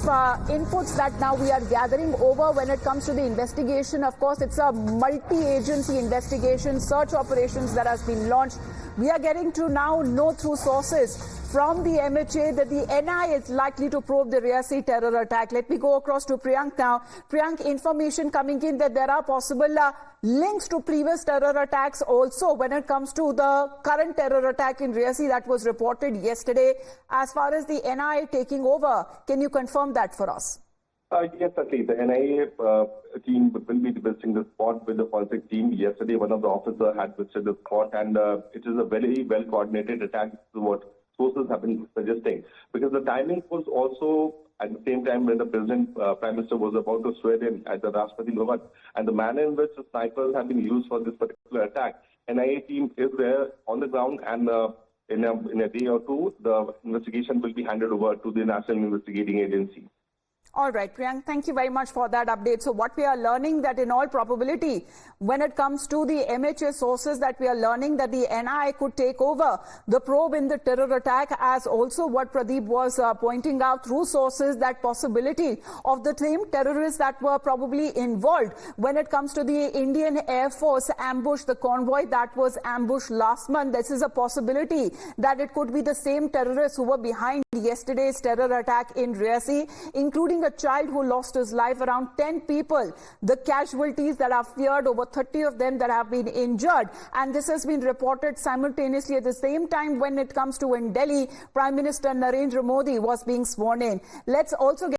inputs that now we are gathering over when it comes to the investigation. Of course, it's a multi-agency investigation, search operations that has been launched. We are getting to now know through sources from the MHA that the NI is likely to probe the Riyasi terror attack. Let me go across to Priyank now. Priyank, information coming in that there are possible links to previous terror attacks also when it comes to the current terror attack in Riyasi that was reported yesterday. As far as the NIA taking over, can you confirm that for us? Yes, certainly. The NIA team will be visiting the spot with the forensic team. Yesterday, one of the officers had visited the spot, and it is a very well-coordinated attack, is what sources have been suggesting. Because the timing was also at the same time when the President, Prime Minister was about to swear in at the Rashtrapati Bhavan, and the manner in which the snipers have been used for this particular attack. NIA team is there on the ground, and in a day or two, the investigation will be handed over to the National Investigating Agency. All right, Priyank, thank you very much for that update. So what we are learning that in all probability, when it comes to the MHA sources, that we are learning that the NIA could take over the probe in the terror attack, as also what Pradeep was pointing out through sources, that possibility of the same terrorists that were probably involved when it comes to the Indian Air Force ambush, the convoy that was ambushed last month. This is a possibility that it could be the same terrorists who were behind yesterday's terror attack in Riyasi, including a child who lost his life, around 10 people. The casualties that are feared, over 30 of them that have been injured. And this has been reported simultaneously at the same time when it comes to in Delhi, Prime Minister Narendra Modi was being sworn in. Let's also get